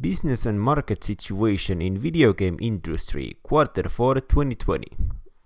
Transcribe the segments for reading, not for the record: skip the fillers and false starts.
Business and market situation in video game industry, Q4 2020.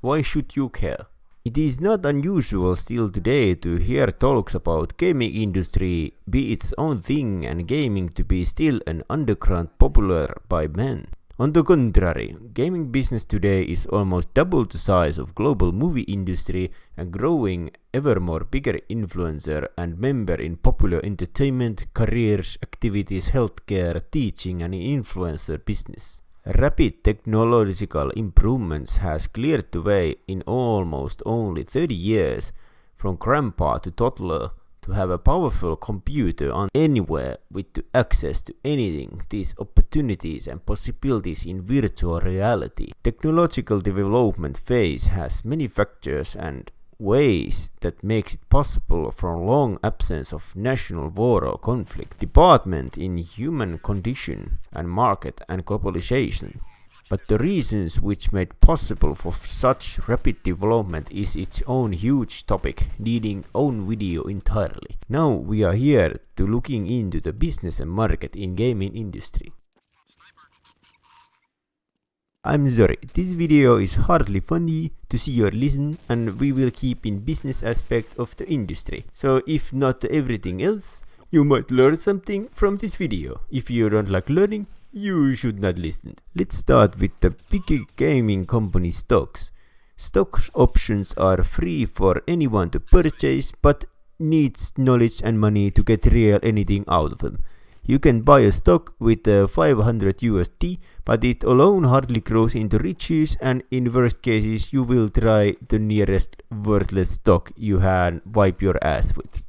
Why should you care? It is not unusual still today to hear talks about gaming industry be its own thing and gaming to be still an underground popular by men. On the contrary, gaming business today is almost double the size of global movie industry and growing ever more bigger influencer and member in popular entertainment, careers, activities, healthcare, teaching and influencer business. Rapid technological improvements has cleared the way in almost only 30 years from grandpa to toddler to have a powerful computer on anywhere with the access to anything, these opportunities and possibilities in virtual reality. Technological development phase has many factors and ways that makes it possible from long absence of national war or conflict, development in human condition and market and globalization. But the reasons which made possible for such rapid development is its own huge topic, needing own video entirely. Now we are here to looking into the business and market in gaming industry. I'm sorry, this video is hardly funny to see or listen, and we will keep in business aspect of the industry. So if not everything else, you might learn something from this video. If you don't like learning, you should not listen. Let's start with the big gaming company stocks. Stock options are free for anyone to purchase, but needs knowledge and money to get real anything out of them. You can buy a stock with 500 USD, but it alone hardly grows into riches, and in worst cases you will try the nearest worthless stock you can wipe your ass with.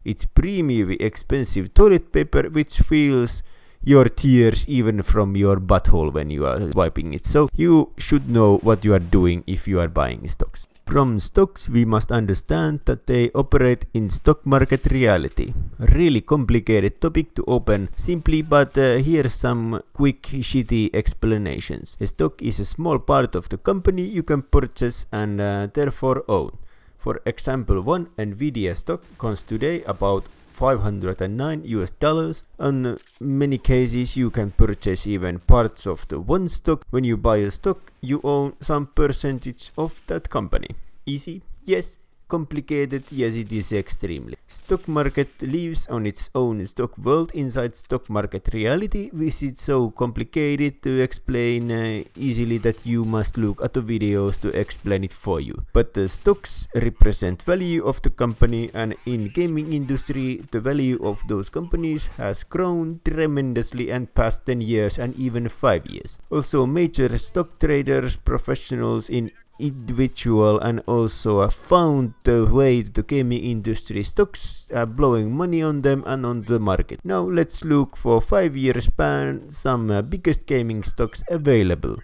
It's premium expensive toilet paper which feels your tears even from your butthole when you are wiping it. So you should know what you are doing if you are buying stocks. From stocks we must understand that they operate in stock market reality. Really complicated topic to open simply, but here's some quick shitty explanations. A stock is a small part of the company you can purchase and therefore own. For example, one Nvidia stock costs today about $509 US. In many cases you can purchase even parts of the one stock. When you buy a stock, you own some percentage of that company. Easy? Yes. Complicated? Yes, it is extremely. Stock market lives on its own stock world inside stock market reality, which is so complicated to explain easily that you must look at the videos to explain it for you. But the stocks represent value of the company, and in gaming industry the value of those companies has grown tremendously and past 10 years and even 5 years. Also major stock traders, professionals in individual and also found the way to the gaming industry. Stocks are blowing money on them and on the market. Now let's look for 5-year span some biggest gaming stocks available.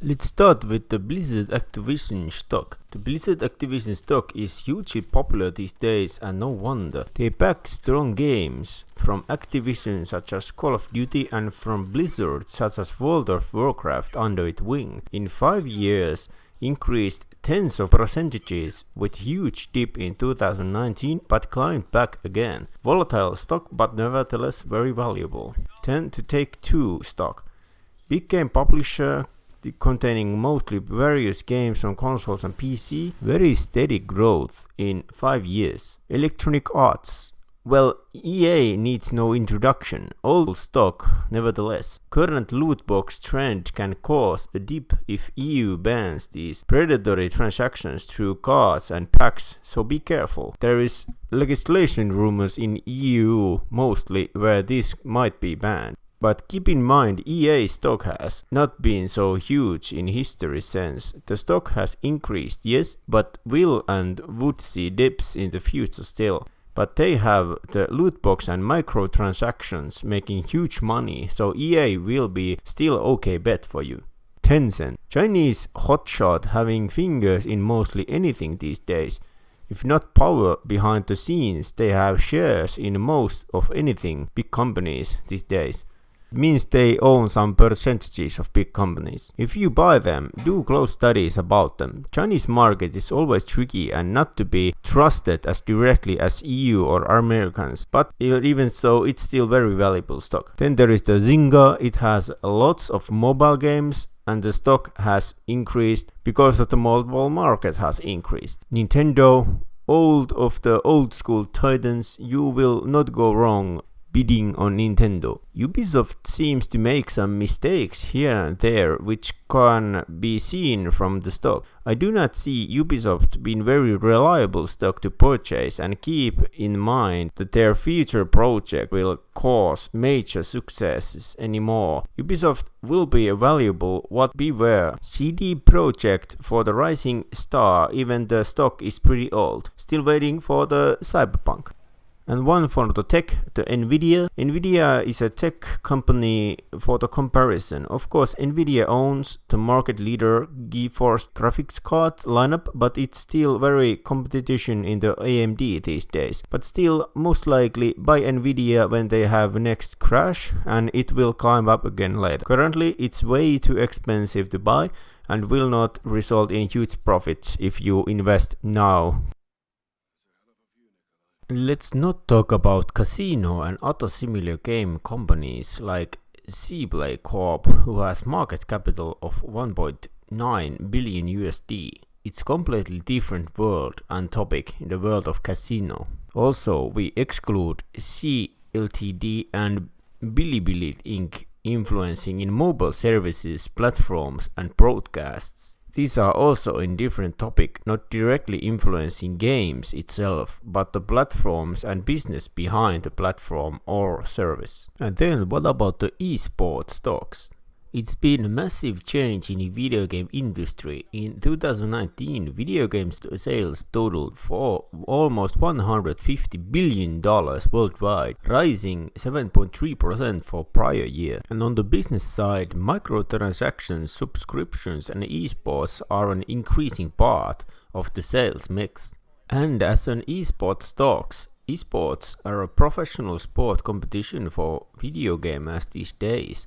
Let's start with the Blizzard Activision stock. The Blizzard Activision stock is hugely popular these days, and no wonder. They back strong games from Activision such as Call of Duty and from Blizzard such as World of Warcraft under its wing. In 5 years increased tens of percentages with huge dip in 2019 but climbed back again. Volatile stock but nevertheless very valuable. 10 to take 2 stock. Big game publisher containing mostly various games on consoles and PC, very steady growth in 5 years. Electronic Arts. Well, EA needs no introduction, old stock nevertheless. Current loot box trend can cause a dip if EU bans these predatory transactions through cards and packs, so be careful. There is legislation rumors in EU mostly where this might be banned. But keep in mind, EA stock has not been so huge in history sense. The stock has increased, yes, but will and would see dips in the future still. But they have the loot box and microtransactions making huge money, so EA will be still okay bet for you. Tencent, Chinese hotshot having fingers in mostly anything these days. If not power behind the scenes, they have shares in most of anything big companies these days. means they own some percentages of big companies. If you buy them, do close studies about them. Chinese market is always tricky and not to be trusted as directly as EU or Americans, but even so, it's still very valuable stock. Then there is the Zynga. It has lots of mobile games, and the stock has increased because of the mobile market has increased. Nintendo, old of the old school titans, you will not go wrong bidding on Nintendo. Ubisoft seems to make some mistakes here and there which can be seen from the stock. I do not see Ubisoft being very reliable stock to purchase, and keep in mind that their future project will cause major successes anymore. Ubisoft will be a valuable what beware. CD Projekt for the rising star, even the stock is pretty old. Still waiting for the Cyberpunk. And one for the tech, the Nvidia. Nvidia is a tech company for the comparison. Of course, Nvidia owns the market leader GeForce graphics card lineup, but it's still very competition in the AMD these days. But still, most likely buy Nvidia when they have next crash, and it will climb up again later. Currently, it's way too expensive to buy and will not result in huge profits if you invest now. Let's not talk about casino and other similar game companies like Cplay Corp, who has market capital of 1.9 billion USD. It's completely different world and topic in the world of casino. Also, we exclude CLTD and Bilibili Inc. influencing in mobile services, platforms and broadcasts. These are also in different topic, not directly influencing games itself, but the platforms and business behind the platform or service. And then what about the esports stocks? It's been a massive change in the video game industry. In 2019, video games sales totaled for almost $150 billion worldwide, rising 7.3% for prior year. And on the business side, microtransactions, subscriptions and esports are an increasing part of the sales mix. And as an esports stocks, esports are a professional sport competition for video gamers these days.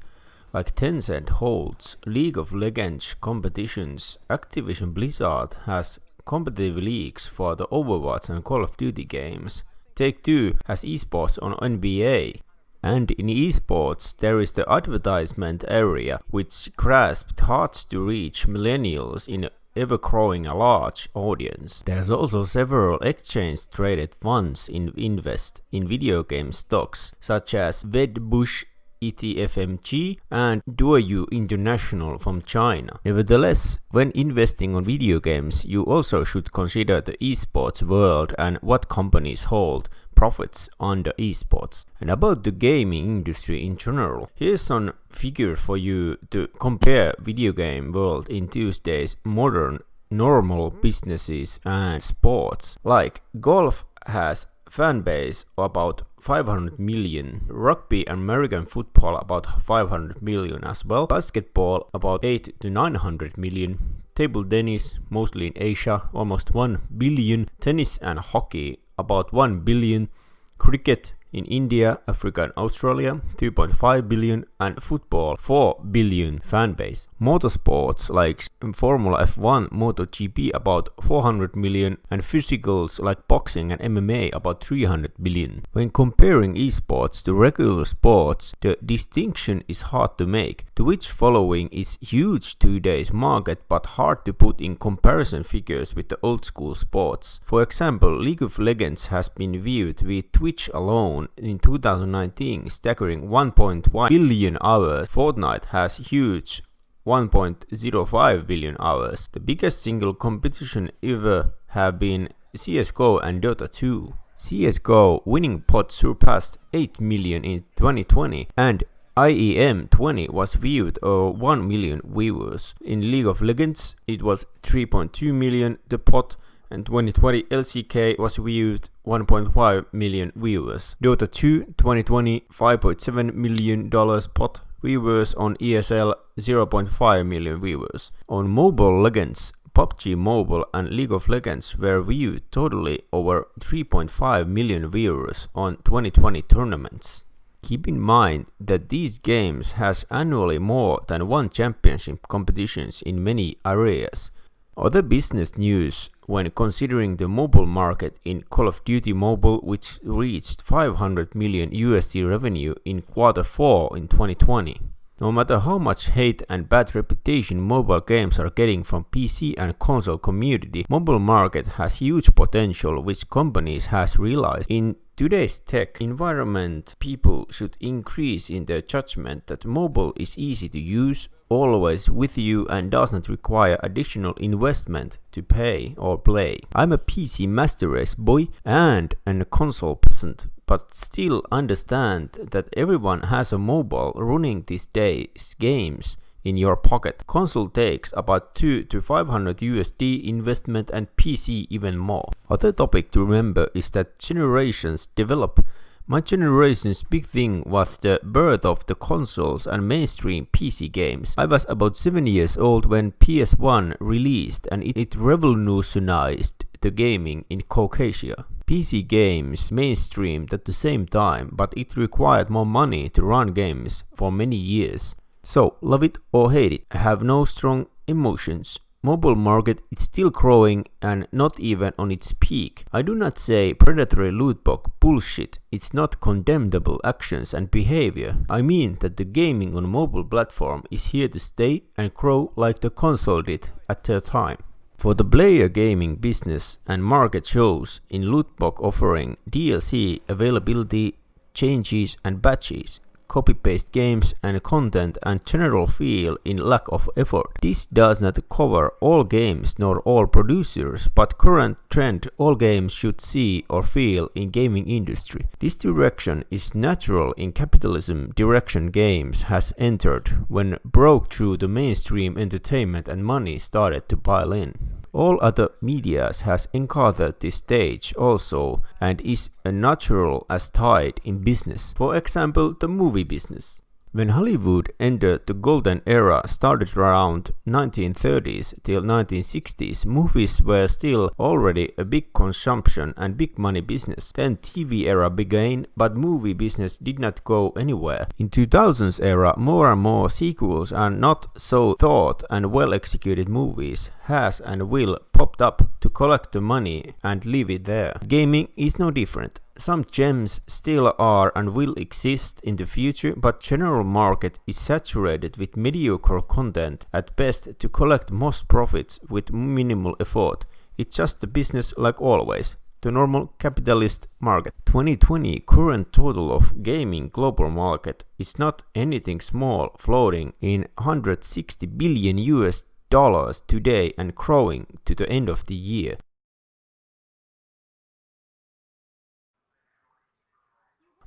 Like Tencent holds League of Legends competitions, Activision Blizzard has competitive leagues for the Overwatch and Call of Duty games, Take-Two has esports on NBA. And in esports there is the advertisement area, which grasped hard to reach millennials in ever-growing a large audience. There's also several exchange-traded funds invest in video game stocks, such as Wedbush ETFMG and Duoyu International from China. Nevertheless, when investing on video games, you also should consider the esports world and what companies hold profits under esports. And about the gaming industry in general, here's some figures for you to compare video game world in Tuesday's modern normal businesses and sports. Like golf has fan base about 500 million, rugby and American football about 500 million as well, basketball about 8 to 900 million, table tennis mostly in Asia almost 1 billion, tennis and hockey about 1 billion, cricket in India, Africa and Australia 2.5 billion, and football 4 billion fan base. Motorsports like Formula F1, MotoGP about 400 million, and physicals like boxing and MMA about 300 billion. When comparing esports to regular sports, the distinction is hard to make. The Twitch following is huge today's market, but hard to put in comparison figures with the old school sports. For example, League of Legends has been viewed with Twitch alone in 2019 staggering 1.1 billion hours. Fortnite has huge 1.05 billion hours. The biggest single competition ever have been CSGO and Dota 2. CSGO winning pot surpassed 8 million in 2020 and IEM 20 was viewed over 1 million viewers. In League of Legends it was 3.2 million the pot, and 2020 LCK was viewed 1.5 million viewers. Dota 2 2020 $5.7 million pot viewers. On ESL 0.5 million viewers. On Mobile Legends, PUBG Mobile and League of Legends were viewed totally over 3.5 million viewers on 2020 tournaments. Keep in mind that these games has annually more than one championship competitions in many areas. Other business news when considering the mobile market in Call of Duty Mobile, which reached 500 million USD revenue in Q4 in 2020. No matter how much hate and bad reputation mobile games are getting from PC and console community, mobile market has huge potential which companies has realized. In today's tech environment, people should increase in their judgment that mobile is easy to use, always with you and does not require additional investment to pay or play. I'm a PC master race boy and a console peasant, but still understand that everyone has a mobile running these days games in your pocket. Console takes about 200 to 500 USD investment and PC even more. Other topic to remember is that generations develop. My generation's big thing was the birth of the consoles and mainstream PC games. I was about 7 years old when PS1 released and it revolutionized the gaming in Caucasia. PC games mainstreamed at the same time, but it required more money to run games for many years. So, love it or hate it, I have no strong emotions. Mobile market is still growing and not even on its peak. I do not say predatory lootbox bullshit, it's not condemnable actions and behavior. I mean that the gaming on mobile platform is here to stay and grow like the console did at their time. For the player gaming business and market shows in lootbox offering DLC availability, changes and patches, copy-paste games and content and general feel in lack of effort. This does not cover all games nor all producers, but current trend all games should see or feel in gaming industry. This direction is natural in capitalism direction games has entered when broke through the mainstream entertainment and money started to pile in. All other medias has encountered this stage also and is a natural as tide in business. For example, the movie business. When Hollywood entered the golden era started around 1930s till 1960s, movies were still already a big consumption and big money business. Then TV era began, but movie business did not go anywhere. In 2000s era, more and more sequels and not so thought and well executed movies has and will popped up to collect the money and leave it there. Gaming is no different. Some gems still are and will exist in the future, but general market is saturated with mediocre content at best to collect most profits with minimal effort. It's just a business like always, the normal capitalist market. 2020 current total of gaming global market is not anything small, floating in 160 billion US dollars today and growing to the end of the year.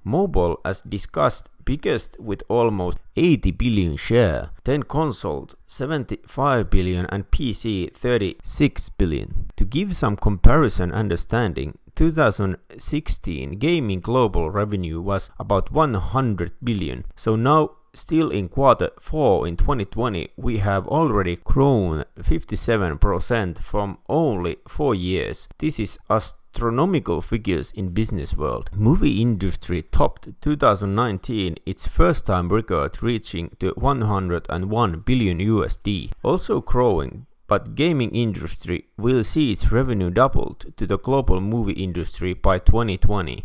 Mobile, as discussed, biggest with almost 80 billion share, then console 75 billion and PC 36 billion. To give some comparison understanding, 2016 gaming global revenue was about 100 billion, so now still in Q4 in 2020 we have already grown 57% from only 4 years. This is astronomical figures in business world. Movie industry topped 2019 its first time record, reaching to 101 billion USD, also growing. But gaming industry will see its revenue doubled to the global movie industry by 2020.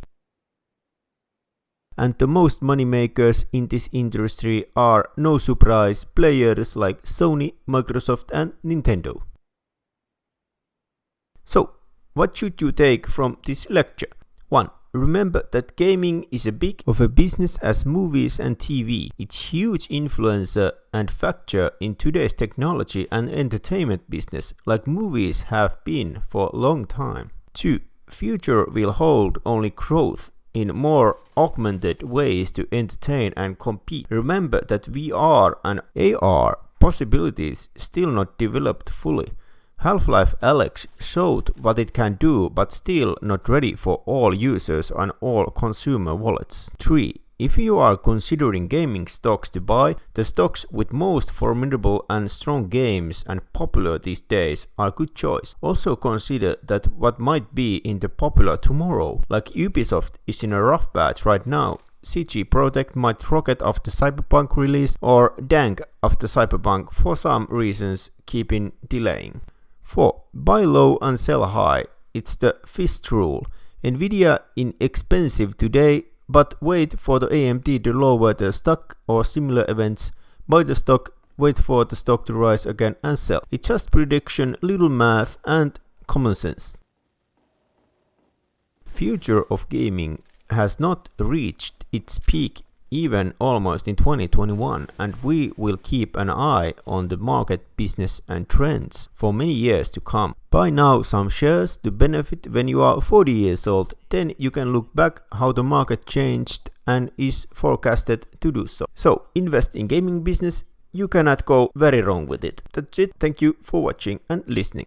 And the most money makers in this industry are, no surprise, players like Sony, Microsoft and Nintendo. So, what should you take from this lecture? 1. Remember that gaming is as big of a business as movies and TV. It's huge influencer and factor in today's technology and entertainment business, like movies have been for a long time. 2. Future will hold only growth in more augmented ways to entertain and compete. Remember that VR and AR possibilities still not developed fully. Half-Life Alyx showed what it can do, but still not ready for all users and all consumer wallets. 3. If you are considering gaming stocks to buy, the stocks with most formidable and strong games and popular these days are good choice. Also consider that what might be in the popular tomorrow, like Ubisoft is in a rough patch right now, CG Projekt might rocket after Cyberpunk release, or dank after Cyberpunk for some reasons keeping delaying. 4. Buy low and sell high. It's the fist rule. Nvidia inexpensive today, but wait for the AMD to lower their stock or similar events. Buy the stock, wait for the stock to rise again and sell. It's just prediction, little math and common sense. Future of gaming has not reached its peak even almost in 2021, and we will keep an eye on the market, business and trends for many years to come. Buy now some shares to benefit when you are 40 years old, then you can look back how the market changed and is forecasted to do so. So invest in gaming business, you cannot go very wrong with it. That's it, thank you for watching and listening.